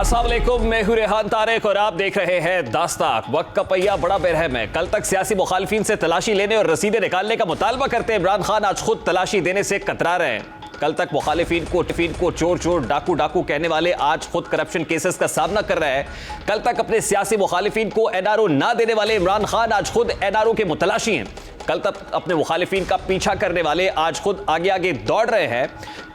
अस्सलाम वालेकुम, मैं हूं रेहान तारिक और आप देख रहे हैं दास्ताक। वक्त का पहिया बड़ा बेरहम है। कल तक सियासी मुखालिफिन से तलाशी लेने और रसीदें निकालने का मुतालबा करते इमरान खान आज खुद तलाशी देने से कतरा रहे हैं। कल तक मुखालिफिन को चोर चोर डाकू डाकू कहने वाले आज खुद करप्शन केसेस का सामना कर रहे हैं। कल तक अपने सियासी मुखालिफिन को एनआरओ ना देने वाले इमरान खान आज खुद एनआरओ के मुतलाशी हैं। कल तक अपने मुखालिफिन का पीछा करने वाले आज खुद आगे आगे दौड़ रहे हैं।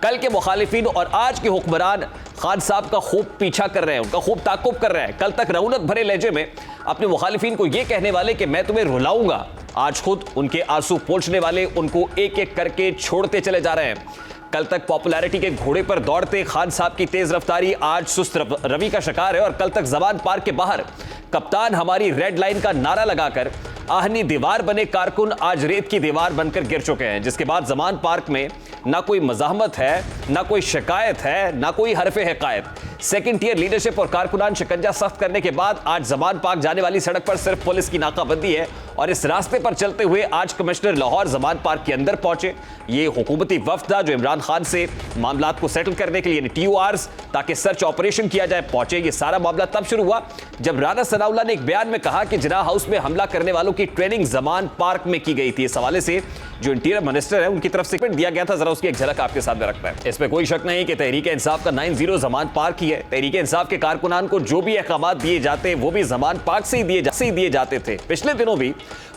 कल के मुखालिफिन और आज के हुक्मरान खान साहब का खूब पीछा कर रहे हैं, उनका खूब ताकुब कर रहे हैं। कल तक रौनक भरे लहजे में अपने मुखालिफिन को यह कहने वाले कि मैं तुम्हें रुलाऊंगा, आज खुद उनके आंसू पोंछने वाले उनको एक एक करके छोड़ते चले जा रहे हैं। कल तक पॉपुलैरिटी के घोड़े पर दौड़ते खान साहब की तेज रफ्तारी आज सुस्त रवि का शिकार है। और कल तक जमान पार्क के बाहर कप्तान हमारी रेड लाइन का नारा लगाकर आहनी दीवार बने कारकुन आज रेत की दीवार बनकर गिर चुके हैं। जिसके बाद जमान पार्क में ना कोई मजाहमत है, ना कोई शिकायत है, ना कोई हरफे हकायत। सेकंड टियर लीडरशिप और कारकुनान शिकंजा सख्त करने के बाद आज जमान पार्क जाने वाली सड़क पर सिर्फ पुलिस की नाकाबंदी है। और इस रास्ते पर चलते हुए आज कमिश्नर लाहौर जमान पार्क के अंदर पहुंचे। ये हुकूमती वफ्द था जो इमरान खान से मामलात को सेटल करने के लिए TORs ताकि सर्च ऑपरेशन किया जाए पहुंचे। ये सारा मामला तब शुरू हुआ जब राना सनाउल्लाह ने एक बयान में कहा कि जिन्ना हाउस में हमला करने वालों की ट्रेनिंग जमान पार्क में की गई थी। इस हवाले से जो इंटीरियर मिनिस्टर है उनकी तरफ से दिया गया था, जरा उसकी एक झलक आपके सामने रखता है। इसमें कोई शक नहीं कि तहरीक इंसाफ का 90 जमान पार्क ही है। तहरीक इंसाफ के कारकुनान को जो भी अहकाम दिए जाते वो भी जमान पार्क से ही दिए जाते थे। पिछले दिनों भी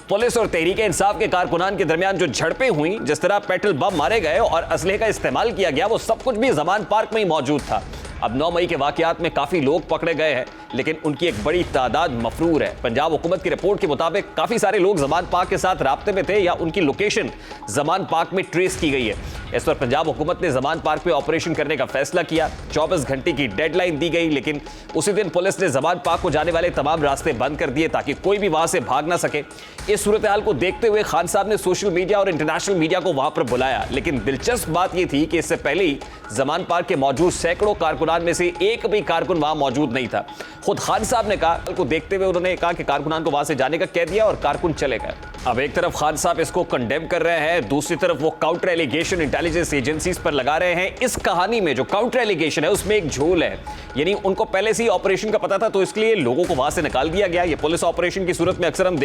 पुलिस और तहरीक इंसाफ के कारकुनान के दरमियान जो झड़पें हुई, जिस तरह पेट्रोल बम मारे गए और असलहे का इस्तेमाल किया गया, वो सब कुछ भी जमान पार्क में ही मौजूद था। अब 9 मई के वाकयात में काफी लोग पकड़े गए हैं, लेकिन उनकी एक बड़ी तादाद मफरूर है। पंजाब हुकूमत की रिपोर्ट के मुताबिक काफी सारे लोग जमान पार्क के साथ राब्ते में थे या उनकी लोकेशन जमान पार्क में ट्रेस की गई है। इस पर पंजाब हुकूमत ने जमान पार्क पे ऑपरेशन करने का फैसला किया। 24 घंटे की डेडलाइन दी गई, लेकिन उसी दिन पुलिस ने जमान पार्क को जाने वाले तमाम रास्ते बंद कर दिए ताकि कोई भी वहां से भाग ना सके। इस सूरत हाल को देखते हुए खान साहब ने सोशल मीडिया और इंटरनेशनल मीडिया को वहां पर बुलाया। लेकिन दिलचस्प बात यह थी कि इससे पहले ही जमान पार्क के मौजूद सैकड़ों कारकुनान में से एक भी कारकुन वहां मौजूद नहीं था। खुद खान साहब ने कहा को देखते हुए उन्होंने कहा कि कारकुनान को वहां से जाने का कह दिया और कारकुन चले गए। अब एक तरफ खान साहब इसको कंडेम कर रहे हैं, दूसरी तरफ वो काउंटर एलिगेशन इंटेलिजेंस एजेंसीज पर लगा रहे हैं। इस कहानी में जो काउंटर एलिगेशन है उसमें एक झोल है, यानी उनको पहले से ही ऑपरेशन का पता था तो इसलिए लोगों को वहां से निकाल दिया गया। ये पुलिस ऑपरेशन की सूरत में अक्सर हम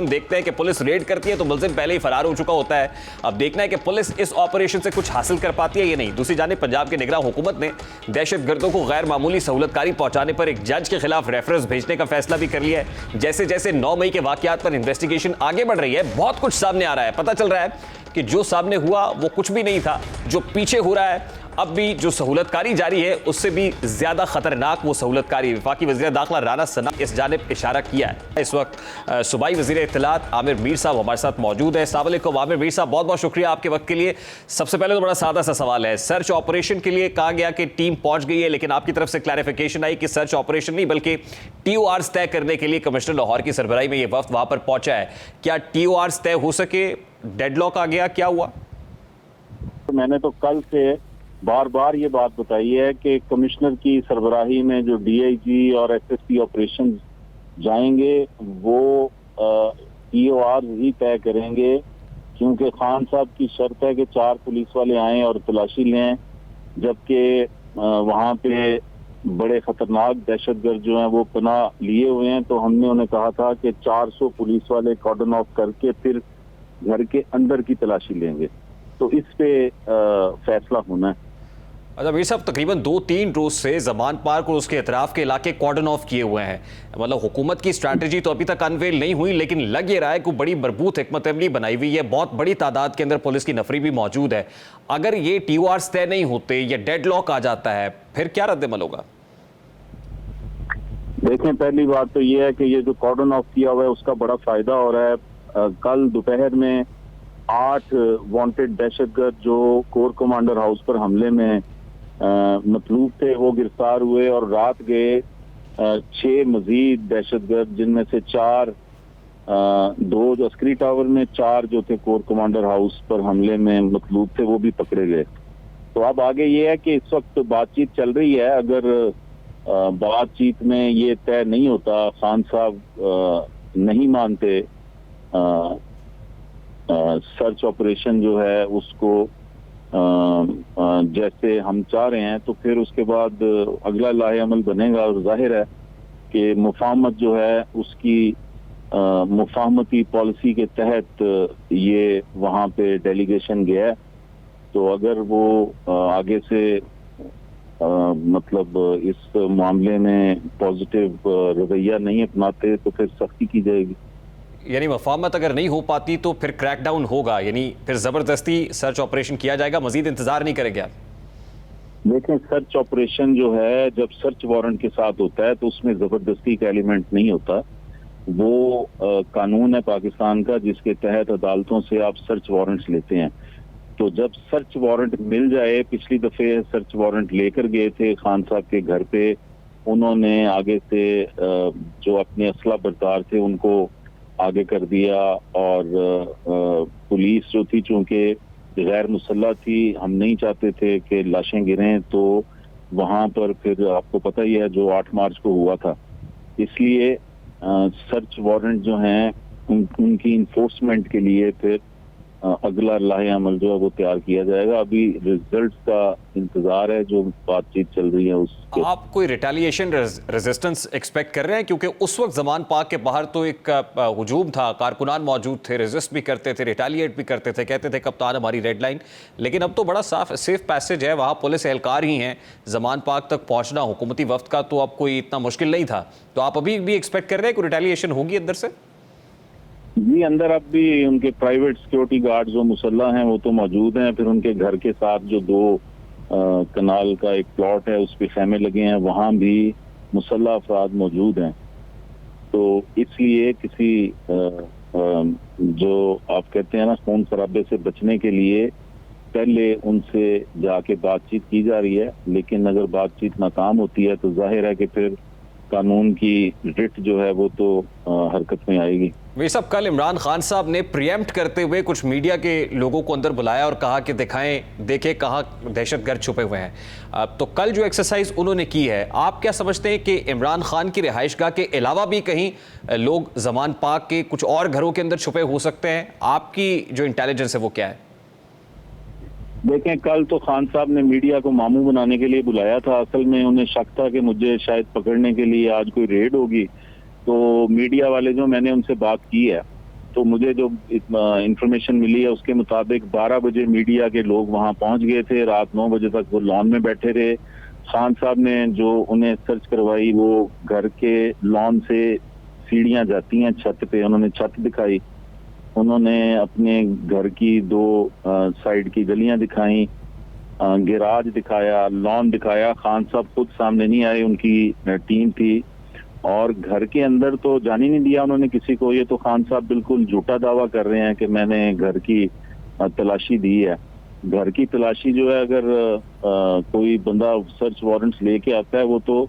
देखते हैं कि पुलिस रेड करती है तो मुलजिम पहले ही फरार हो चुका होता है। अब देखना है कि पुलिस इस ऑपरेशन से कुछ हासिल कर पाती है या नहीं। दूसरी जानिब पंजाब के निगरान हुकूमत ने दहशतगर्दों को गैर मामूली सहूलतकारी पहुंचाने पर एक जज के खिलाफ रेफरेंस भेजने का फैसला भी कर लिया है। जैसे जैसे 9 मई के वाकयात पर इन्वेस्टिगेशन आगे बढ़ रही है, बहुत कुछ सामने आ रहा है। पता चल रहा है कि जो सामने हुआ वो कुछ भी नहीं था, जो पीछे हो रहा है अब भी जो सहूलतकारी जारी है उससे भी ज्यादा खतरनाक वो सहूलतकारी। वफाकी वज़ीर दाखिला राना सनाउल्लाह इस जानिब इशारा किया है। इस वक्त सूबाई वज़ीर इत्तलात आमिर मीर साहब हमारे साथ मौजूद है। अस्सलाम वालेकुम आमिर मीर साहब, बहुत बहुत शुक्रिया आपके वक्त के लिए। सबसे पहले तो बड़ा सादा सा सवाल है, सर्च ऑपरेशन के लिए कहा गया कि टीम पहुंच गई है, लेकिन आपकी तरफ से क्लैरिफिकेशन आई कि सर्च ऑपरेशन नहीं बल्कि TORs तय करने के लिए कमिश्नर लाहौर की सरबराही में ये वफ्द वहां पर पहुंचा है। क्या TORs तय हो सके? डेडलॉक आ गया, क्या हुआ? मैंने तो कल से बार बार ये बात बताई है कि कमिश्नर की सरबराही में जो DIG और SSP ऑपरेशन जाएंगे वो TORs ही तय करेंगे, क्योंकि खान साहब की शर्त है कि 4 पुलिस वाले आएं और तलाशी लें, जबकि वहाँ पे बड़े खतरनाक दहशतगर्द जो हैं वो पनाह लिए हुए हैं। तो हमने उन्हें कहा था कि 400 पुलिस वाले कॉर्डन ऑफ करके फिर घर के अंदर की तलाशी लेंगे। तो इस पे फैसला होना है। अच्छा मीर साहब, तकरीबन 2-3 रोज से जमान पार्क और उसके अतराफ के इलाके कॉर्डन ऑफ किए हुए हैं। मतलब हुकूमत की स्ट्रैटेजी तो अभी तक अनवेल नहीं हुई, लेकिन लग ये रहा है कि बड़ी मरबूत हिकमत अमली बनाई हुई है। बहुत बड़ी तादाद के अंदर पुलिस की नफरी भी मौजूद है। अगर ये TORs तय नहीं होते या डेडलॉक आ जाता है, फिर क्या रद्द-ए-अमल होगा? देखें, पहली बात तो ये है कि ये जो कॉर्डन ऑफ किया हुआ है उसका बड़ा फायदा हो रहा है। कल दोपहर में 8 वांटेड दहशतगर्द जो कोर कमांडर हाउस पर हमले में मतलूब थे वो गिरफ्तार हुए और रात गए 6 मजीद दहशतगर्द, जिनमें से 2 जो अस्करी टावर में, 4 जो थे कोर कमांडर हाउस पर हमले में मतलूब थे वो भी पकड़े गए। तो अब आगे ये है कि इस वक्त बातचीत चल रही है। अगर बातचीत में ये तय नहीं होता, खान साहब नहीं मानते सर्च ऑपरेशन जो है उसको जैसे हम चाह रहे हैं, तो फिर उसके बाद अगला लाहे अमल बनेगा। और जाहिर है कि मुफाहमत जो है उसकी मुफाहमती पॉलिसी के तहत ये वहाँ पे डेलीगेशन गया है। तो अगर वो आगे से मतलब इस मामले में पॉजिटिव रवैया नहीं अपनाते तो फिर सख्ती की जाएगी। यानी मफाहमत अगर नहीं हो पाती तो फिर क्रैकडाउन होगा, यानी फिर जबरदस्ती सर्च ऑपरेशन किया जाएगा, मजीद इंतजार नहीं करेंगे आप? देखें, सर्च ऑपरेशन जो है जब सर्च वारंट के साथ होता है तो उसमें जबरदस्ती का एलिमेंट नहीं होता। वो कानून है पाकिस्तान का जिसके तहत अदालतों से आप सर्च वारंट्स लेते हैं। तो जब सर्च वारंट मिल जाए, पिछली दफे सर्च वारंट लेकर गए थे खान साहब के घर पे, उन्होंने आगे से जो अपने असला बरदार थे उनको आगे कर दिया। और पुलिस जो थी चूंकि गैर मुसल्लह थी, हम नहीं चाहते थे कि लाशें गिरें, तो वहां पर फिर आपको पता ही है जो 8 मार्च को हुआ था। इसलिए सर्च वारंट जो हैं उनकी इन्फोर्समेंट के लिए फिर अगला लाहे अमल जो है वो तैयार किया जाएगा। अभी रिजल्ट का इंतजार है, जो बातचीत चल रही है उसके। आप कोई रिटेलिएशन रेजिस्टेंस एक्सपेक्ट कर रहे हैं? क्योंकि उस वक्त जमान पाक के बाहर तो एक हुजूम था, कारकुनान मौजूद थे, रेजिस्ट भी करते थे, रिटेलिएट भी करते थे, कहते थे कप्तान हमारी रेड लाइन। लेकिन अब तो बड़ा साफ सेफ पैसेज है, वहाँ पुलिस एहलकार ही हैं, जमान पाक तक पहुँचना हुकूमती वफ्द का तो अब कोई इतना मुश्किल नहीं था। तो आप अभी भी एक्सपेक्ट कर रहे हैं कोई रिटेलिएशन होगी अंदर से? जी, अंदर अब भी उनके प्राइवेट सिक्योरिटी गार्ड जो मुसल्ला हैं वो तो मौजूद हैं। फिर उनके घर के साथ जो 2 कनाल का एक प्लॉट है उस पे खेमे लगे हैं, वहां भी मुसल्ला अफराद मौजूद हैं। तो इसलिए किसी जो आप कहते हैं ना खून खराबे से बचने के लिए पहले उनसे जाके बातचीत की जा रही है। लेकिन अगर बातचीत नाकाम होती है तो जाहिर है कि फिर कानून की रिट जो है वो तो हरकत में आएगी। वे सब कल इमरान खान साहब ने प्रिएम्प्ट करते हुए कुछ मीडिया के लोगों को अंदर बुलाया और कहा कि देखें कहाँ दहशतगर्द छुपे हुए हैं। तो कल जो एक्सरसाइज उन्होंने की है, आप क्या समझते हैं कि इमरान खान की रिहाइशगाह के अलावा भी कहीं लोग जमान पाक के कुछ और घरों के अंदर छुपे हो सकते हैं? आपकी जो इंटेलिजेंस है वो क्या है? देखें, कल तो खान साहब ने मीडिया को मामू बनाने के लिए बुलाया था। असल में उन्हें शक था कि मुझे शायद पकड़ने के लिए आज कोई रेड होगी। तो मीडिया वाले जो मैंने उनसे बात की है, तो मुझे जो इंफॉर्मेशन मिली है उसके मुताबिक 12 बजे मीडिया के लोग वहां पहुंच गए थे। रात 9 बजे तक वो लॉन में बैठे रहे। खान साहब ने जो उन्हें सर्च करवाई वो घर के लॉन से सीढ़ियां जाती हैं छत पे, उन्होंने छत दिखाई। उन्होंने अपने घर की 2 साइड की गलियां दिखाई, गैराज दिखाया, लॉन दिखाया। खान साहब खुद सामने नहीं आए, उनकी टीम थी। और घर के अंदर तो जाने नहीं दिया उन्होंने किसी को। ये तो खान साहब बिल्कुल झूठा दावा कर रहे हैं कि मैंने घर की तलाशी दी है। घर की तलाशी जो है, अगर कोई बंदा सर्च वारंट्स लेके आता है वो तो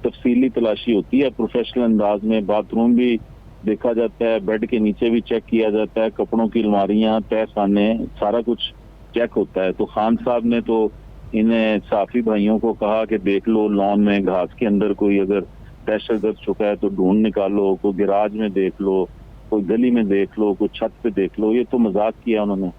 तफसीली तलाशी होती है, प्रोफेशनल अंदाज में। बाथरूम भी देखा जाता है, बेड के नीचे भी चेक किया जाता है, कपड़ों की अलमारियां, तहखाने, सारा कुछ चेक होता है। तो खान साहब ने तो इन्हें साफी भाइयों को कहा कि देख लो लॉन में घास के अंदर कोई अगर दहशतगर्द छुपा है तो ढूंढ निकालो, कोई गिराज में देख लो, कोई गली में देख लो, कोई छत पे देख लो। ये तो मजाक किया उन्होंने,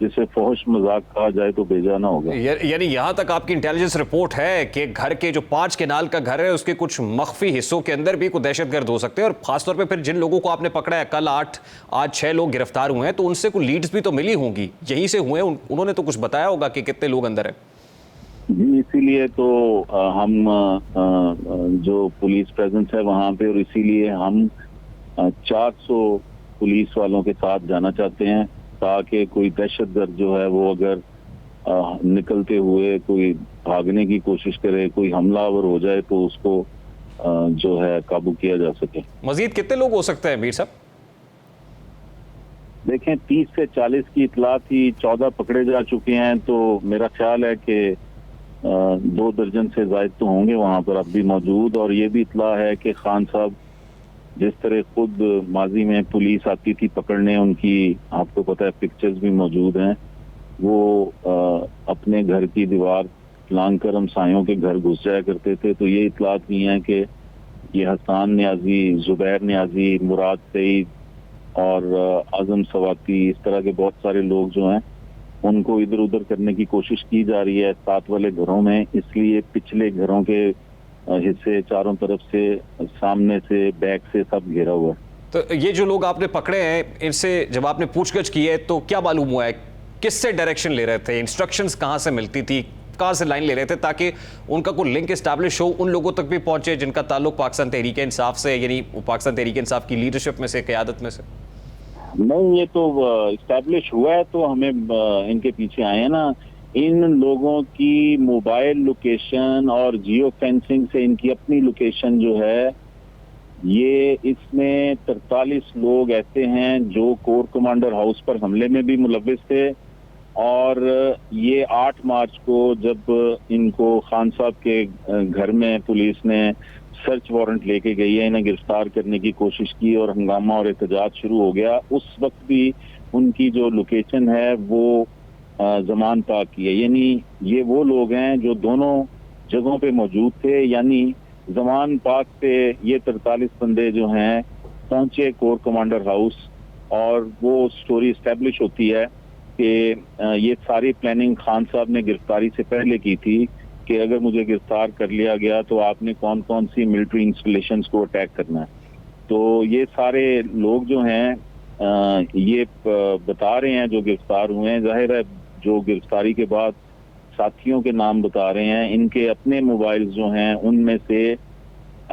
जिसे फौश मजाक कहा जाए तो बेजाना होगा। यानी यहां तक आपकी इंटेलिजेंस रिपोर्ट है कि घर के जो 5 केनाल का घर है उसके कुछ मख्फी हिस्सों के अंदर भी कोई दहशतगर्द हो सकते हैं। और खासतौर पे फिर जिन लोगों को आपने पकड़ा है, कल 8 आज 6 लोग गिरफ्तार हुए हैं, तो उनसे कोई लीड्स भी तो मिली होंगी, यहीं से हुए। उन्होंने तो कुछ बताया होगा कि कितने लोग अंदर है। जी, इसीलिए तो हम जो पुलिस प्रेजेंस है वहां पे, और इसीलिए हम 400 पुलिस वालों के साथ जाना चाहते हैं, ताकि कोई दहशतगर्द जो है वो अगर निकलते हुए कोई भागने की कोशिश करे, कोई हमलावर हो जाए, तो उसको जो है काबू किया जा सके। मजीद कितने लोग हो सकते हैं मीर साहब? देखें, 30 से 40 की इतला थी, 14 पकड़े जा चुके हैं। तो मेरा ख्याल है कि 2 दर्जन से ज्यादा तो होंगे वहां पर अब भी मौजूद। और ये भी इतला है कि खान साहब जिस तरह खुद माजी में पुलिस आती थी पकड़ने, उनकी आपको पता है पिक्चर्स भी मौजूद हैं। वो अपने घर की दीवार लांग कर हमसायों के घर घुस जाया करते थे। तो ये इतलात भी हैं कि ये हसन न्याजी, जुबैर न्याजी, मुराद सईद और आजम सवाती, इस तरह के बहुत सारे लोग जो हैं उनको इधर उधर करने की कोशिश की जा रही है साथ वाले घरों में, इसलिए पिछले घरों के हिस्से चारों तरफ से, सामने से, बैक से सब घेरा हुआ है। तो ये जो लोग आपने पकड़े हैं, इनसे जब आपने पूछगछ की है तो क्या मालूम हुआ है, किससे डायरेक्शन ले रहे थे, इंस्ट्रक्शंस कहाँ से मिलती थी, कहाँ से लाइन ले रहे थे, ताकि उनका कोई लिंक एस्टैब्लिश हो, उन लोगों तक भी पहुंचे जिनका ताल्लुक पाकिस्तान तहरीक इंसाफ से, यानी पाकिस्तान तहरीक इंसाफ की लीडरशिप में से, क़यादत में से? नहीं, ये तो इस्टेब्लिश हुआ है तो हमें इनके पीछे आए हैं ना। इन लोगों की मोबाइल लोकेशन और जियो फेंसिंग से इनकी अपनी लोकेशन जो है, ये इसमें 43 लोग ऐसे हैं जो कोर कमांडर हाउस पर हमले में भी मुलव्विस थे। और ये 8 मार्च को जब इनको खान साहब के घर में पुलिस ने सर्च वारंट लेके गई है, इन्हें गिरफ्तार करने की कोशिश की और हंगामा और एहतजाज शुरू हो गया, उस वक्त भी उनकी जो लोकेशन है वो जमान पाक की है। यानी ये वो लोग हैं जो दोनों जगहों पे मौजूद थे। यानी जमान पाक से ये 43 बंदे जो हैं पहुंचे कोर कमांडर हाउस, और वो स्टोरी इस्टेब्लिश होती है कि ये सारी प्लानिंग खान साहब ने गिरफ्तारी से पहले की थी कि अगर मुझे गिरफ्तार कर लिया गया तो आपने कौन कौन सी मिलिट्री इंस्टॉलेशंस को अटैक करना है। तो ये सारे लोग जो हैं ये बता रहे हैं जो गिरफ्तार हुए हैं। जाहिर है जो गिरफ्तारी के बाद साथियों के नाम बता रहे हैं, इनके अपने मोबाइल जो हैं उनमें से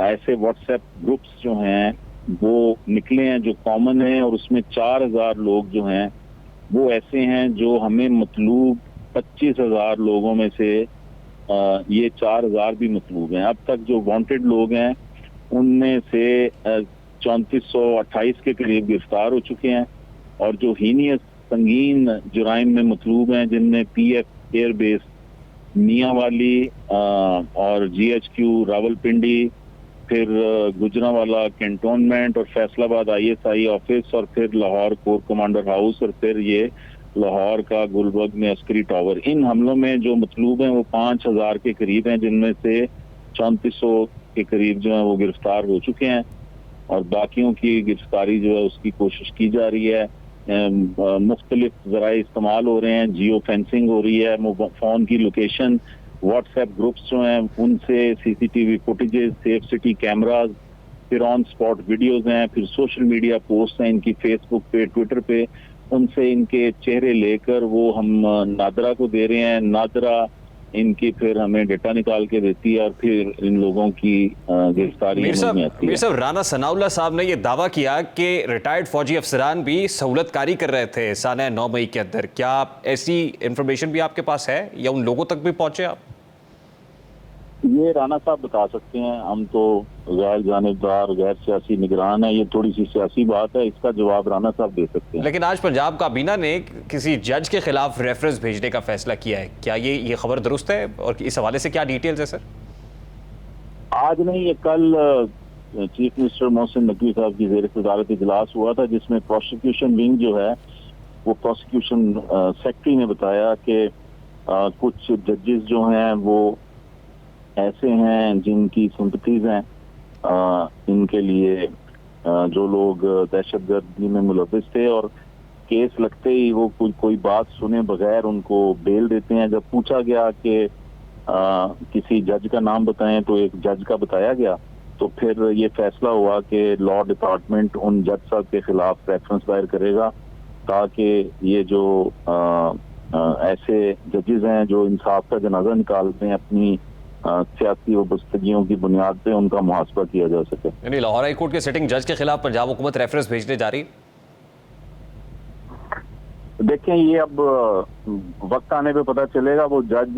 ऐसे व्हाट्सएप ग्रुप्स जो हैं वो निकले हैं जो कॉमन हैं, और उसमें 4000 लोग जो हैं वो ऐसे हैं जो हमें मतलूब 25,000 लोगों में से ये 4000 भी मतलूब हैं। अब तक जो वांटेड लोग हैं उनमें से 3428 के करीब गिरफ्तार हो चुके हैं, और जो हीनियस संगीन जुराइम में मतलूब हैं जिनमें PF एयरबेस मियांवाली और GHQ रावलपिंडी, फिर गुजरांवाला कैंटोनमेंट और फैसलाबाद ISI ऑफिस, और फिर लाहौर कोर कमांडर हाउस, और फिर ये लाहौर का गुलबर्ग में अस्करी टावर। इन हमलों में जो मतलूब हैं वो 5000 के करीब हैं, जिनमें से 3400 के करीब जो है वो गिरफ्तार हो चुके हैं, और बाकियों की गिरफ्तारी जो है उसकी कोशिश की जा रही है। मुख्तलिफ ज़राए इस्तेमाल हो रहे हैं, जियो फेंसिंग हो रही है, फोन की लोकेशन, व्हाट्सएप ग्रुप्स जो हैं उनसे CCTV footages, safe city cameras, फिर ऑन स्पॉट वीडियोज हैं, फिर सोशल मीडिया पोस्ट हैं इनकी फेसबुक पे, ट्विटर पे, उनसे इनके चेहरे लेकर वो हम नादरा को दे रहे हैं। नादरा इनकी फिर हमें डेटा निकाल के देती है, और फिर इन लोगों की गिरफ्तारी में आती है। मीर साहब, राना सनाउल्लाह साहब ने यह दावा किया कि रिटायर्ड फौजी अफसरान भी सहूलतकारी कर रहे थे साने 9 मई के अंदर। क्या ऐसी इंफॉर्मेशन भी आपके पास है, या उन लोगों तक भी पहुंचे आप? ये राना साहब बता सकते हैं, हम तो गैर जानिबदार, गैर सियासी निगरान है, ये थोड़ी सी सियासी बात है, इसका जवाब राना साहब दे सकते हैं। लेकिन आज पंजाब काबीना ने किसी जज के खिलाफ रेफरेंस भेजने का फैसला किया है, क्या ये खबर दुरुस्त है, और इस हवाले से क्या डिटेल्स है सर? आज नहीं, ये कल चीफ मिनिस्टर मोहसिन नकवी साहब की ज़ेर सदारत इजलास हुआ था, जिसमें प्रोसिक्यूशन विंग जो है वो प्रोसिक्यूशन सेक्रेटरी ने बताया कि कुछ जजेस जो हैं वो ऐसे हैं जिनकी सिंपथीज हैं इनके लिए, जो लोग दहशतगर्दी में मुलव्विस थे, और केस लगते ही वो कोई बात सुने बगैर उनको बेल देते हैं। जब पूछा गया कि किसी जज का नाम बताएं तो एक जज का बताया गया, तो फिर ये फैसला हुआ कि लॉ डिपार्टमेंट उन जज साहब के खिलाफ रेफरेंस दायर करेगा, ताकि ये जो ऐसे जजेस हैं जो इंसाफ का जनाजा निकालते हैं अपनी सियासी वबस्तगियों की बुनियाद पे, उनका मुहासबा किया जा सके। यानी लाहौर हाई कोर्ट के सिटिंग जज के खिलाफ पंजाब हुकूमत रेफरेंस भेजने जा रही? देखें, ये अब वक्त आने पे पता चलेगा वो जज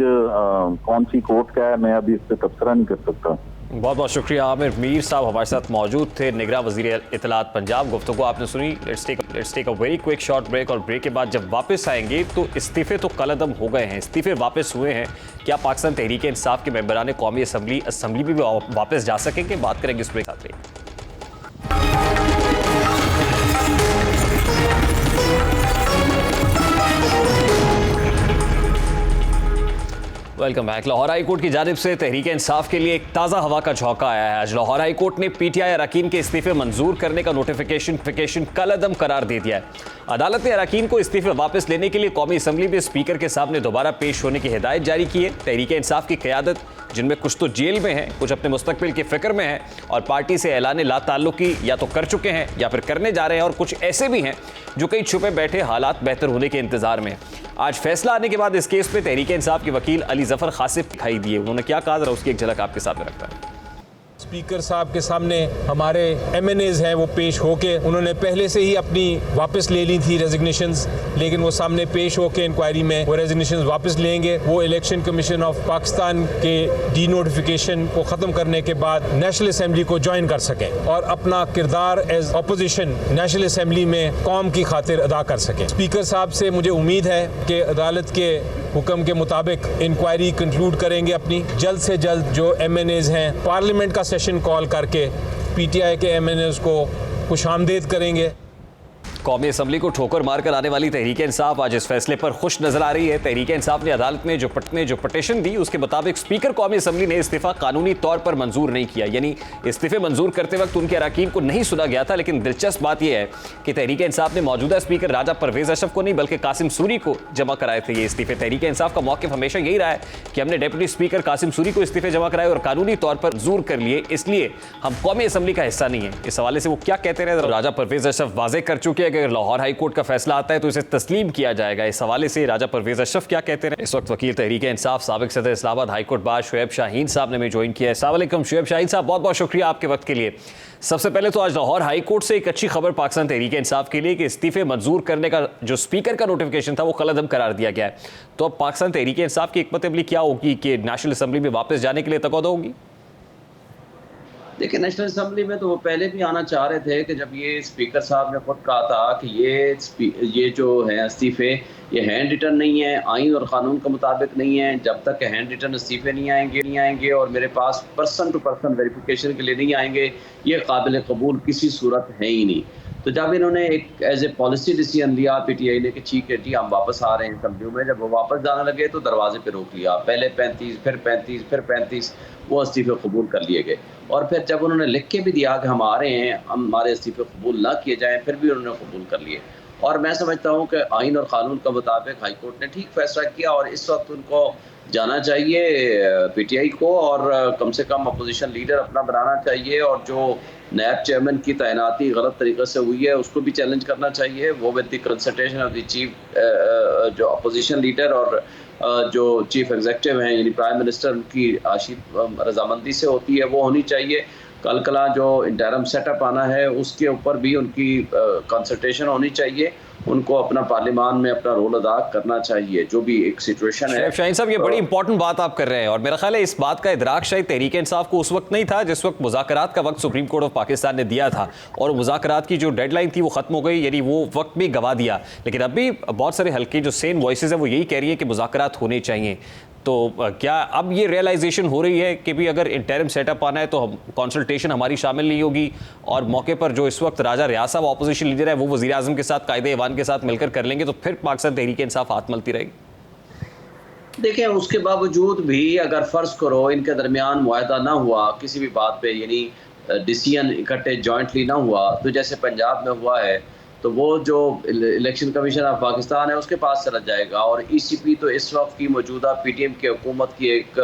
कौन सी कोर्ट का है, मैं अभी इस पे तबसरा नहीं कर सकता। बहुत बहुत शुक्रिया। आमिर मीर साहब हमारे साथ मौजूद थे, निगरां वज़ीर इत्तलात पंजाब। गुफ्तगू आपने सुनी। Let's take a very quick short break, और ब्रेक के बाद जब वापस आएंगे तो इस्तीफे तो कलअदम हो गए हैं, इस्तीफे वापस हुए हैं, क्या पाकिस्तान तहरीक इंसाफ के मेंबरान कौमी असम्बली भी वापस जा सकेंगे? बात करेंगे इस ब्रेक साथ। Welcome back. Lahore high court की जानिब से तहरीक इंसाफ के लिए एक ताज़ा हवा का झोंका आया है। आज लाहौर हाई कोर्ट ने पीटीआई अरकान के इस्तीफे मंजूर करने का नोटिफिकेशन कलअदम करार दे दिया है। अदालत ने अरकान को इस्तीफे वापस लेने के लिए कौमी असम्बली में स्पीकर के सामने दोबारा पेश होने की हिदायत जारी की है। तहरीक इंसाफ की क़यादत, जिनमें कुछ तो जेल में हैं, कुछ अपने मुस्तकबिल की फिक्र में हैं और पार्टी से ऐलान ला ताल्लुकी या तो कर चुके हैं या फिर करने जा रहे हैं, और कुछ ऐसे भी हैं जो कहीं छुपे बैठे हालात बेहतर होने के इंतजार में। आज फैसला आने के बाद इस केस में तहरीक इंसाफ के वकील अली जफर खासिफ दिखाई दिए। उन्होंने क्या कहा, जरा उसकी एक झलक आपके सामने रखता है। स्पीकर साहब के सामने हमारे एमएनएज हैं, वो पेश होके उन्होंने पहले से ही अपनी वापस ले ली थी रेजिग्नेशंस, लेकिन वो सामने पेश होके इंक्वायरी में वो रेजिग्नेशंस वापस लेंगे। वो इलेक्शन कमीशन ऑफ पाकिस्तान के डी नोटिफिकेशन को ख़त्म करने के बाद नेशनल असेंबली को ज्वाइन कर सकें और अपना किरदार एज अपोजिशन नेशनल असेंबली में कौम की खातिर अदा कर सकें। स्पीकर साहब से मुझे उम्मीद है कि अदालत के हुक्म के मुताबिक इंक्वायरी कंक्लूड करेंगे अपनी। जल्द से जल्द जो एमएनएज हैं पार्लियामेंट का सेशन कॉल करके पीटीआई के एमएनएज को खुशामदीद करेंगे। कौमी असम्बली को ठोकर मारकर आने वाली तहरीक इंसाफ आज इस फैसले पर खुश नजर आ रही है। तहरीक इंसाफ ने अदालत में जो पटिशन दी, उसके मुताबिक स्पीकर कौमी असम्बली ने इस्तीफा कानूनी तौर पर मंजूर नहीं किया, यानी इस्तीफे मंजूर करते वक्त उनके अरकान को नहीं सुना गया था। लेकिन दिलचस्प बात यह है कि तहरीक इंसाफ ने मौजूदा स्पीकर राजा परवेज अशरफ को नहीं बल्कि कासिम सूरी को जमा कराए थे ये इस्तीफे। तहरीक इंसाफ का मौक़िफ़ हमेशा यही रहा है कि हमने डिप्टी स्पीकर कासिम सूरी को इस्तीफे जमा कराए और कानूनी तौर पर मंजूर कर लिए, इसलिए हम कौमी असम्बली का हिस्सा नहीं है। इस हवाले से वो क्या कहते रहे, राजा परवेज अशरफ वाज़ेह कर चुके हैं कि अगर लाहौर हाई कोर्ट का फैसला आता है तो इसे तस्लीम किया जाएगा। इस हवाले से राजा परवेज अशरफ क्या कहते हैं, इस वक्त वकील तहरीक इंसाफ साबिक सदर Islamabad high court bar Shoaib Shaheen साहब ने हमें ज्वाइन किया है। अस्सलाम वालेकुम शुएब शाहीन साहब, बहुत बहुत शुक्रिया आपके वक्त के लिए। सबसे पहले तो आज लाहौर हाई कोर्ट से एक अच्छी खबर पाकिस्तान तहरीक इंसाफ के लिए कि इस्तीफे मंजूर करने का जो स्पीकर का नोटिफिकेशन था वो कलअदम करार दिया गया है। तो अब पाकिस्तान तहरीक इंसाफ की हिकमत अमली क्या होगी कि नेशनल असम्बली में वापस जाने के लिए तकौदा होगी? देखिए, नेशनल असम्बली में तो वो पहले भी आना चाह रहे थे कि जब ये स्पीकर साहब ने खुद कहा था कि ये जो है इस्तीफे ये हैंड रिटन नहीं है, आइन और क़ानून के मुताबिक नहीं है। जब तक हैंड रिटन इस्तीफे नहीं आएंगे और मेरे पास पर्सन टू पर्सन वेरिफिकेशन के लिए नहीं आएंगे, ये काबिल कबूल किसी सूरत है ही नहीं। तो जब इन्होंने एक एज ए पॉलिसी डिसीजन लिया पीटीआई ने कि ठीक है जी हम वापस आ रहे हैं असम्बली में, जब वो वापस जाने लगे तो दरवाजे पे रोक लिया। पहले 35, फिर 35, फिर 35 वो इस्तीफे कबूल कर लिए गए। और फिर जब उन्होंने लिख के भी दिया कि हम आ रहे हैं, हमारे इस्तीफे कबूल ना किए जाएँ, फिर भी उन्होंने कबूल कर लिए। और मैं समझता हूँ कि आइन और क़ानून के मुताबिक हाई कोर्ट ने ठीक फैसला किया और इस वक्त उनको जाना चाहिए पीटीआई को और कम से कम अपोजिशन लीडर अपना बनाना चाहिए और जो नैब चेयरमैन की तैनाती गलत तरीके से हुई है उसको भी चैलेंज करना चाहिए। वो with the consultation of the chief जो अपोजिशन लीडर और जो चीफ एग्जीक्यूटिव हैं यानी प्राइम मिनिस्टर, उनकी रजामंदी से होती है, वो होनी चाहिए। कल कला जो इंटरम सेटअप आना है उसके ऊपर भी उनकी कंसल्टेशन होनी चाहिए। उनको अपना पार्लियामान में अपना रोल अदा करना चाहिए जो भी एक सिचुएशन है। शाहीन साहब, ये बड़ी इंपॉर्टेंट बात आप कर रहे हैं और मेरा ख्याल है इस बात का इदराक शायद तहरीक इंसाफ को उस वक्त नहीं था जिस वक्त मुज़ाकरात का वक्त सुप्रीम कोर्ट ऑफ पाकिस्तान ने दिया था और मुज़ाकरात की जो डेडलाइन थी वो ख़त्म हो गई, यानी वो वक्त भी गवा दिया। लेकिन अब भी बहुत सारे हल्के जो सेम वॉइसेस हैं वो यही कह रही है कि मुज़ाकरात होने चाहिए। तो क्या अब ये रियलाइजेशन हो रही है कि भी अगर इंटरिम सेटअप आना है तो हम कंसल्टेशन हमारी शामिल नहीं होगी और मौके पर जो इस वक्त राजा रियाज साहब अपोजिशन लीडर है वो वज़ीर आज़म के साथ कायदे ईवान के साथ मिलकर कर लेंगे, तो फिर पाकिस्तान तहरीक इंसाफ हाथ मलती रहेगी? देखिए, उसके बावजूद भी अगर फ़र्ज़ करो इनके दरमियान मुआहदा ना हुआ किसी भी बात पे, यानी डिसीजन इकट्ठे जॉइंटली ना हुआ, तो जैसे पंजाब में हुआ है तो वो जो इलेक्शन कमीशन ऑफ पाकिस्तान है उसके पास चला जाएगा और ईसीपी तो इस वक्त की मौजूदा पीटीएम की हुकूमत की एक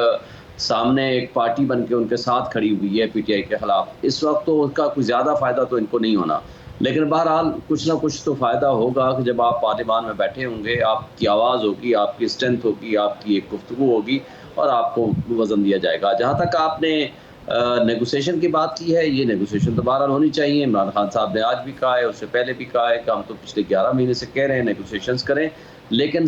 सामने एक पार्टी बन के उनके साथ खड़ी हुई है पीटीआई के ख़िलाफ़। इस वक्त तो उसका कुछ ज़्यादा फ़ायदा तो इनको नहीं होना, लेकिन बहरहाल कुछ ना कुछ तो फ़ायदा होगा कि जब आप पार्लियामान में बैठे होंगे, आपकी आवाज़ होगी, आपकी स्ट्रेंथ होगी, आपकी एक गुफ्तगू होगी और आपको वज़न दिया जाएगा। जहाँ तक आपने नेगोशिएशन की बात की है, ये नेगोशिएशन तो बहरहाल होनी चाहिए। इमरान खान साहब ने आज भी कहा है, उससे पहले भी कहा है कि हम तो पिछले 11 महीने से कह रहे हैं नेगोशिएशंस करें, लेकिन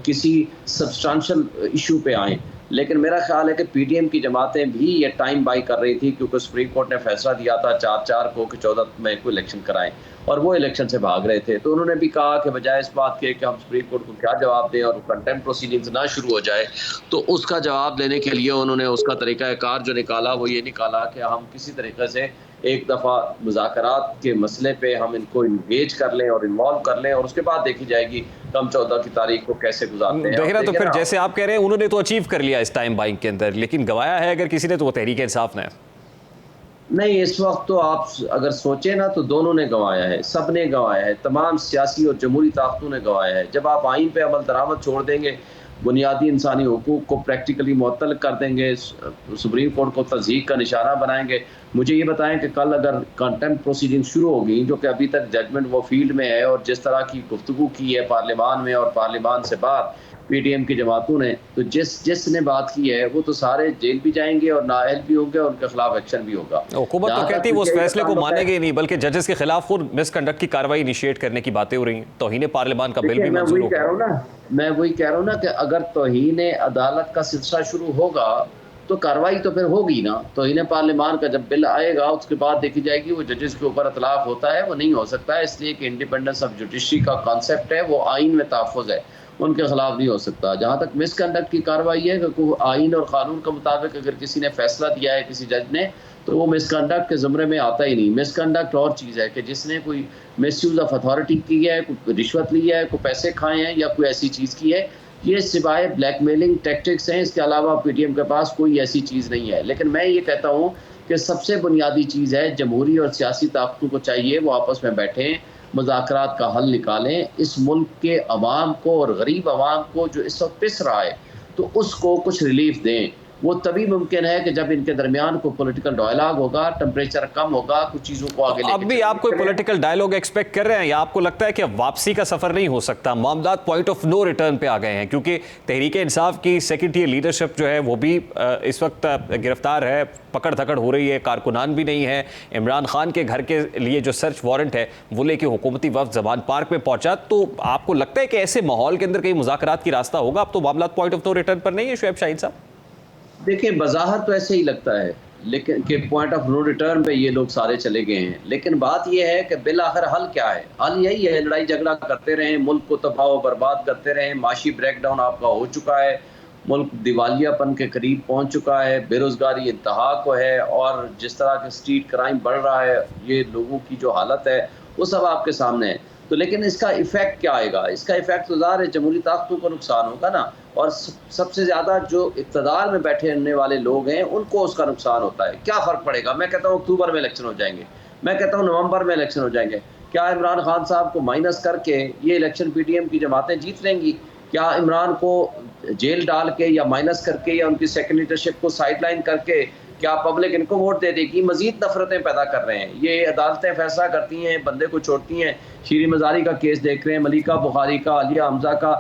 किसी सब्सटेंशियल इशू पे आएँ। लेकिन मेरा ख्याल है कि पीडीएम की जमातें भी ये टाइम बाई कर रही थी क्योंकि सुप्रीम कोर्ट ने फैसला दिया था 4/4 को कि 14 मई को इलेक्शन कराएं और वो इलेक्शन से भाग रहे थे। तो उन्होंने भी कहा कि बजाय इस बात के कि हम सुप्रीम कोर्ट को क्या जवाब दें और कंटेम्प्ट प्रोसीडिंग्स ना शुरू हो जाए, तो उसका जवाब देने के लिए उन्होंने उसका तरीक़ाकार जो निकाला वो ये निकाला कि हम किसी तरीके से एक दफ़ा मुज़ाकरात के मसले पे हम इनको इंगेज कर लें और इन्वॉल्व कर लें, और उसके बाद देखी जाएगी कम 14 की तारीख को कैसे गुजारते हैं। देखिए ना, तो देखें फिर ना, जैसे आप कह रहे हैं उन्होंने तो अचीव कर लिया इस टाइम बाइंग के अंदर, लेकिन गवाया है अगर किसी ने तो वो तहरीक इंसाफ ने। नहीं, इस वक्त तो आप अगर सोचें ना तो दोनों ने गंवाया है, सब ने गंवाया है, तमाम सियासी और जमहूरी ताकतों ने गंवाया है। जब आप आइन पे अमल दरामद छोड़ देंगे, बुनियादी इंसानी हुकूक को प्रैक्टिकली मुअत्तल कर देंगे, सुप्रीम कोर्ट को तज़हीक का निशाना बनाएंगे, मुझे ये बताएं कि कल अगर कंटेम्प्ट प्रोसीडिंग शुरू होगी, जो कि अभी तक जजमेंट वो फील्ड में है, और जिस तरह की गुफ्तगू की है पार्लियामान में और पार्लियामान से बाहर पीटीएम की जमातों ने, तो जिसने बात की है वो तो सारे जेल भी जाएंगे और नाअहल भी होंगे और उनके खिलाफ एक्शन भी होगा। हुकूमत तो कहती है वो उस फैसले को मानेगी ही नहीं, बल्कि जजेस के खिलाफ खुद मिसकंडक्ट की कार्रवाई इनिशिएट करने की बातें हो रही हैं। तौहीन पार्लियामान का बिल भी मंजूर होगा। मैं वही कह रहा हूँ ना कि अगर तौहीन अदालत का सिलसिला शुरू होगा तो कार्रवाई तो फिर होगी ना। तौहीन पार्लियामान का जब बिल आएगा उसके बाद देखी जाएगी, वो जजेस के ऊपर इतलाफ होता है, वो नहीं हो सकता है, इसलिए कि इंडिपेंडेंस ऑफ जुडिशरी का कॉन्सेप्ट है वो आइन में तहफ़्फ़ुज़ है, उनके खिलाफ नहीं हो सकता। जहाँ तक मिसकंडक्ट की कार्रवाई है कि आइन और कानून के मुताबिक अगर किसी ने फैसला दिया है किसी जज ने, तो वो मिसकंडक्ट के ज़ुमरे में आता ही नहीं। मिसकंडक्ट और चीज़ है कि जिसने कोई मिसयूज़ ऑफ अथॉरिटी की है, कोई रिश्वत ली है, कोई पैसे खाए हैं या कोई ऐसी चीज़ की है, ये सिवाय ब्लैकमेलिंग टैक्टिक्स हैं, इसके अलावा पीटीएम के पास कोई ऐसी चीज़ नहीं है। लेकिन मैं ये कहता हूँ कि सबसे बुनियादी चीज़ है, जमहूरी और सियासी ताकतों को चाहिए वो आपस में बैठें, मुज़ाकरात का हल निकालें, इस मुल्क के अवाम को और गरीब अवाम को जो इस वक्त पिस रहा है, तो उसको कुछ रिलीफ दें। वो तभी मुमकिन है कि जब इनके दरमियान कोई पॉलिटिकल डायलॉग होगा, टेम्परेचर कम होगा, कुछ चीज़ों को आगे अब भी आप कोई पॉलिटिकल डायलॉग एक्सपेक्ट कर रहे हैं, या आपको लगता है कि वापसी का सफर नहीं हो सकता, मामला पॉइंट ऑफ नो रिटर्न पे आ गए हैं? क्योंकि तहरीक इंसाफ की सेकंड ईयर लीडरशिप जो है वो भी इस वक्त गिरफ्तार है, पकड़ धकड़ हो रही है, कारकुनान भी नहीं है। इमरान खान के घर के लिए जो सर्च वारंट है वो लेके हुकूमती वफ्द ज़बान पार्क में पहुंचा। तो आपको लगता है कि ऐसे माहौल के अंदर कहीं मुज़ाकरात की रास्ता होगा? अब तो मामला पॉइंट ऑफ नो रिटर्न पर नहीं है शुएब शाहीन साहब? देखिए, बज़ाहिर तो ऐसे ही लगता है, लेकिन कि पॉइंट ऑफ नो रिटर्न पे ये लोग सारे चले गए हैं। लेकिन बात ये है कि बिल आखिर हल क्या है? हल यही है, लड़ाई झगड़ा करते रहें, मुल्क को तबाह व बर्बाद करते रहें। माशी ब्रेकडाउन आपका हो चुका है, मुल्क दिवालियापन के करीब पहुंच चुका है, बेरोज़गारी इंतहा को है, और जिस तरह के स्ट्रीट क्राइम बढ़ रहा है, ये लोगों की जो हालत है वो सब आपके सामने है। तो लेकिन इसका इफ़ेक्ट क्या आएगा? इसका इफ़ेक्ट तो ज़ाहिर है जमहूरी ताकतों को नुकसान होगा ना, और सबसे ज़्यादा जो इक़्तिदार में बैठे रहने वाले लोग हैं उनको उसका नुकसान होता है। क्या फ़र्क पड़ेगा? मैं कहता हूँ अक्टूबर में इलेक्शन हो जाएंगे, मैं कहता हूँ नवंबर में इलेक्शन हो जाएंगे। क्या इमरान खान साहब को माइनस करके ये इलेक्शन पीटीएम की जमातें जीत लेंगी? क्या इमरान को जेल डाल के या माइनस करके या उनकी सेकंड लीडरशिप को साइडलाइन करके क्या पब्लिक इनको वोट दे देगी? मजीद नफरतें पैदा कर रहे हैं। ये अदालतें फैसला करती हैं, बंदे को छोड़ती हैं। शीरी मज़ारी का केस देख रहे हैं, मलिका बुखारी का, आलिया हमजा का,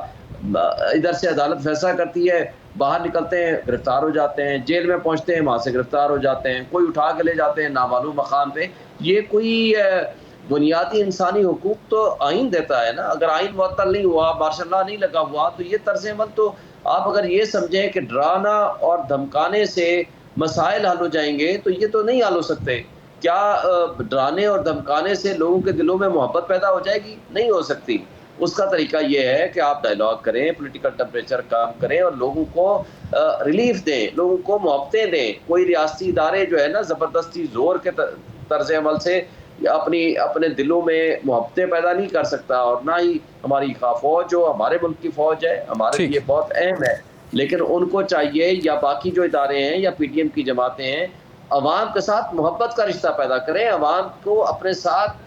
इधर से अदालत फैसला करती है, बाहर निकलते हैं गिरफ्तार हो जाते हैं, जेल में पहुंचते हैं, वहाँ से गिरफ्तार हो जाते हैं, कोई उठा के ले जाते हैं नामालूम मकाम पे। ये कोई बुनियादी इंसानी हुकूक तो आइन देता है ना। अगर आइन मुअत्तल नहीं हुआ, मार्शल नहीं लगा हुआ, तो ये तर्ज अमल तो आप अगर ये समझें कि डराना और धमकाने से मसाइल हल हो जाएंगे, तो ये तो नहीं हल हो सकते। क्या डराने और धमकाने से लोगों के दिलों में मोहब्बत पैदा हो जाएगी? नहीं हो सकती। उसका तरीका ये है कि आप डायलॉग करें, पॉलिटिकल टेम्परेचर कम करें और लोगों को रिलीफ दें, लोगों को मोहब्बतें दें। कोई रियासती इदारे जो है ना ज़बरदस्ती जोर के तर्ज अमल से अपने दिलों में मोहब्बतें पैदा नहीं कर सकता, और ना ही हमारी फौज जो हमारे मुल्क की फौज है हमारे लिए बहुत अहम है। लेकिन उनको चाहिए, या बाकी जो इदारे हैं या पीटीएम की जमातें हैं, अवाम के साथ मोहब्बत का रिश्ता पैदा करें, अवाम को अपने साथ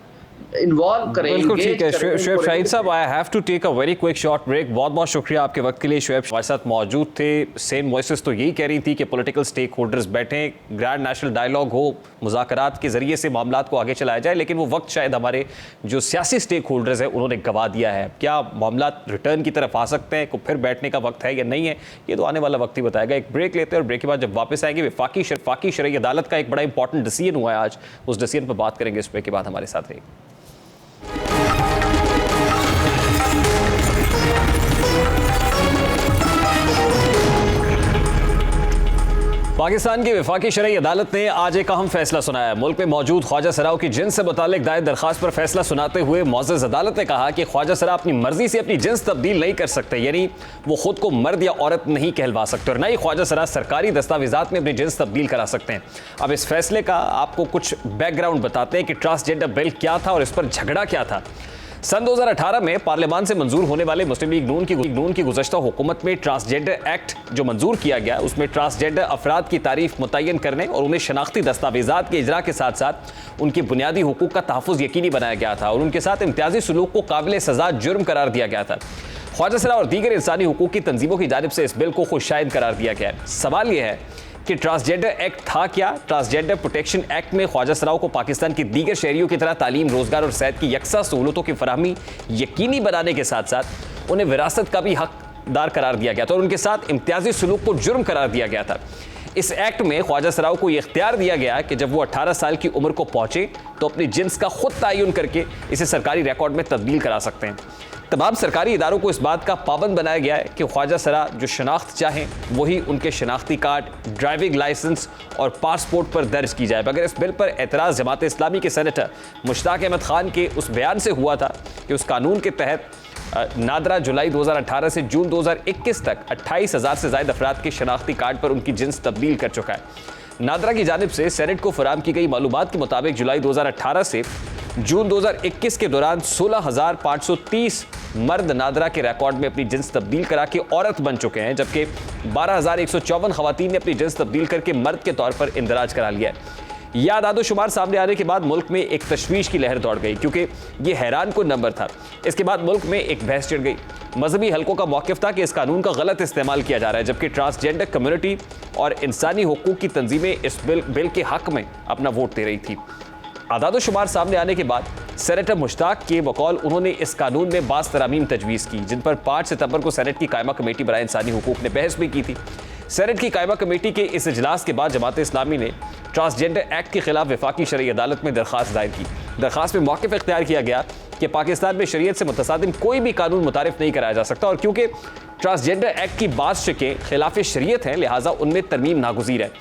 इन्वॉल्व करें। बिल्कुल ठीक है Shoaib Shaheen sahab, I have to take a very quick short break. बहुत बहुत शुक्रिया आपके वक्त के लिए। शुएब हमारे साथ मौजूद थे। सेम वॉइसेस तो यही कह रही थी कि पॉलिटिकल स्टेक होल्डर्स बैठें, ग्रैंड नेशनल डायलॉग हो, मुज़ाकरात के ज़रिए से मामलात को आगे चलाया जाए, लेकिन वो वक्त शायद हमारे जो सियासी स्टेक होल्डर्स हैं उन्होंने गवा दिया है। क्या मामलात रिटर्न की तरफ आ सकते हैं, को फिर बैठने का वक्त है या नहीं है, ये तो आने वाला वक्त ही बताएगा। एक ब्रेक लेते हैं और ब्रेक के बाद जब वापस आएंगे, वफाकी शरई अदालत का एक बड़ा इंपॉर्टेंट डिसीजन हुआ है आज, उस डिसीजन पर बात करेंगे। इस ब्रेक के बाद हमारे साथ रहिए। पाकिस्तान की वफाकी शरई अदालत ने आज एक अहम फैसला सुनाया। मुल्क में मौजूद ख्वाजा सराओं की जिन्स से मुतालिक दायर दरखास्त पर फैसला सुनाते हुए मुअज़्ज़ज़ अदालत ने कहा कि ख्वाजा सरा अपनी मर्जी से अपनी जिन्स तब्दील नहीं कर सकते, यानी वो खुद को मर्द या औरत नहीं कहलवा सकते और न ही ख्वाजा सरा सरकारी दस्तावेजात में अपनी जिन्स तब्दील करा सकते हैं। अब इस फैसले का आपको कुछ बैकग्राउंड बताते हैं कि ट्रांसजेंडर बिल क्या था और इस पर झगड़ा क्या था। सन 2018 में पार्लियामान से मंजूर होने वाले मुस्लिम लीग नून की गुज़श्ता हुकूमत में ट्रांसजेंडर एक्ट जो मंजूर किया गया, उसमें ट्रांसजेंडर अफराद की तारीफ मुतय्यन करने और उन्हें शनाख्ती दस्तावेजात के इजरा के साथ साथ उनके बुनियादी हुकूक का तहफ़्फ़ुज़ यकीनी बनाया गया था और उनके साथ इम्तियाजी सलूक को काबिल सज़ा जुर्म करार दिया गया था। ख्वाजा सरा और दीगर इंसानी हुकूक की तंजीमों की जानिब से इस बिल को खुशाइंद करार दिया गया है। सवाल यह है कि ट्रांसजेंडर एक्ट था क्या? ट्रांसजेंडर प्रोटेक्शन एक्ट में ख्वाजा सराओं को पाकिस्तान के दीगर शहरियों की तरह तालीम, रोजगार और सेहत की यकसा सहूलतों की फराहमी यकीनी बनाने के साथ साथ उन्हें विरासत का भी हकदार करार दिया गया था और उनके साथ इम्तियाजी सलूक को जुर्म करार दिया गया था। इस एक्ट में ख्वाजा सराओं को यह इख्तियार दिया गया कि जब वो 18 साल की उम्र को पहुंचे तो अपनी जिन्स का खुद तयन करके इसे सरकारी रिकॉर्ड में तब्दील करा सकते हैं। तमाम सरकारी इदारों को इस बात का पाबंद बनाया गया है कि ख्वाजा सरा जो शनाख्त चाहें वही उनके शनाख्ती कार्ड, ड्राइविंग लाइसेंस और पासपोर्ट पर दर्ज की जाए। मगर इस बिल पर एतराज़ जमात इस्लामी के सेनेटर मुश्ताक अहमद खान के उस बयान से हुआ था कि उस कानून के तहत नादरा जुलाई 2018 से जून 2021 तक 28,000 से ज़ायद अफराद के शनाख्ती कार्ड पर उनकी जिन्स तब्दील कर चुका है। नादरा की जानिब से सेनेट को फराहम की गई मालूमात के मुताबिक जुलाई 2018 से जून 2021 के दौरान 16,530 मर्द नादरा के रिकॉर्ड में अपनी जिन्स तब्दील करा के औरत बन चुके हैं, जबकि 12,154 खवातीन ने अपनी जिन्स तब्दील करके मर्द के तौर पर इंदराज करा लिया है। यह आदादो शुमार सामने आने के बाद मुल्क में एक तशवीश की लहर दौड़ गई, क्योंकि यह हैरान कुन नंबर था। इसके बाद मुल्क में एक बहस छिड़ गई। मजहबी हलकों का मौक़िफ़ था कि इस कानून का गलत इस्तेमाल किया जा रहा है, जबकि ट्रांसजेंडर कम्युनिटी और इंसानी हुकूक की तंजीमें इस बिल के हक में अपना वोट दे रही थी। आदादो शुमार सामने आने के बाद सेनेटर मुश्ताक के बकौल उन्होंने इस कानून में बाज़ तरामीम तजवीज़ की, जिन पर 5 सितंबर को सेनेट की कायमा कमेटी बराए इंसानी हुकूक ने बहस भी की थी। सेनेट की कायमा कमेटी के इस इजलास के बाद जमात इस्लामी ने ट्रांसजेंडर एक्ट के खिलाफ वफाकी शरई अदालत में दरख्वास्त दायर की। दरख्वास्त में मौक़िफ़ इख्तियार किया गया कि पाकिस्तान में शरीयत से मुतसादिम कोई भी कानून मुतारिफ नहीं कराया जा सकता और क्योंकि ट्रांसजेंडर एक्ट की बाज़ शिकें खिलाफ शरीयत हैं, लिहाजा उनमें तरमीम नागुज़ीर है।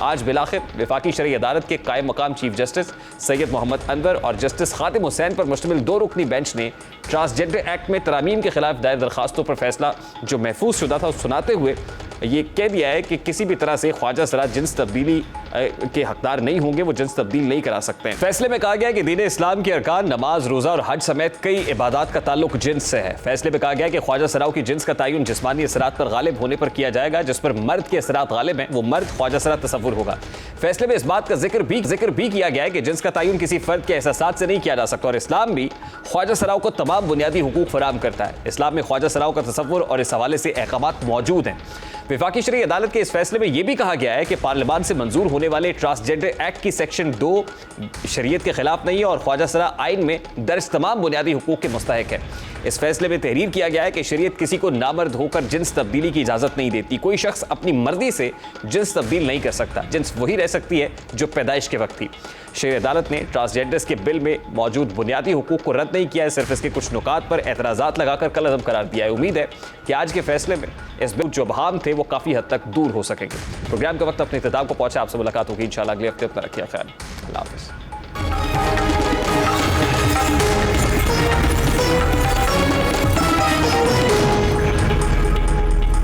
आज बिलाखिर वफाकी शरई अदालत के कायम मकाम चीफ जस्टिस सैयद मोहम्मद अनवर और जस्टिस खातिम हुसैन पर मुश्तमिल 2 रुकनी बेंच ने ट्रांसजेंडर एक्ट में तरामीम के खिलाफ दायर दरखास्तों पर फैसला जो महफूज शुदा था सुनाते हुए ये कह दिया है कि किसी भी तरह से ख्वाजा सरा जिन्स तब्दीली के हकदार नहीं होंगे, वो जिन्स तब्दील नहीं करा सकते हैं। फैसले में कहा गया है कि दीन इस्लाम के अरकान नमाज, रोज़ा और हज समेत कई इबादत का ताल्लुक जिन्स से है। फैसले में कहा गया है कि ख्वाजा सराओं की जिन्स का तयन जिस्मानी असरात पर गालिब होने पर किया जाएगा, जिस पर मर्द के असरात गालिब हैं वो मर्द ख्वाजा सरा तसव्वुर होगा। फैसले में इस बात का जिक्र भी किया गया है कि जिन्स का तयन किसी फर्द के एहसासात से नहीं किया जा सकता और इस्लाम भी ख्वाजा सराओं को तमाम बुनियादी हुकूक फराहम करता है। इस्लाम में ख्वाजा सराओं का तसव्वुर और इस हवाले से अहकामात मौजूद हैं। वफाकी शरई अदालत के इस फैसले में यह भी कहा गया है कि पार्लियामान से मंजूर होने वाले ट्रांसजेंडर एक्ट की सेक्शन 2 शरीयत के खिलाफ नहीं है और ख्वाजा सरा आइन में दर्ज तमाम बुनियादी हुकूक के मुस्तहिक है। इस फैसले में तहरीर किया गया है कि शरीयत किसी को नामर्द होकर जिन्स तब्दीली की इजाज़त नहीं देती। कोई शख्स अपनी मर्जी से जिन्स तब्दील नहीं कर सकता। जिन्स वही रह सकती है जो पैदाइश के वक्त थी। शरई अदालत ने ट्रांसजेंडर्स के बिल में मौजूद बुनियादी हुकूक को रद्द नहीं किया है, सिर्फ इसके कुछ नुकात पर एतराज़ात लगाकर कलअदम करार दिया है। उम्मीद है कि आज के फैसले में इस बिल जो बहाम थे वो काफ़ी हद तक दूर हो सकेंगे। प्रोग्राम के वक्त अपने इख्तिताम को पहुंचा। आपसे मुलाकात होगी इंशाल्लाह अगले हफ्ते। अपना रखिए ख्याल। अल्लाह हाफ़िज़।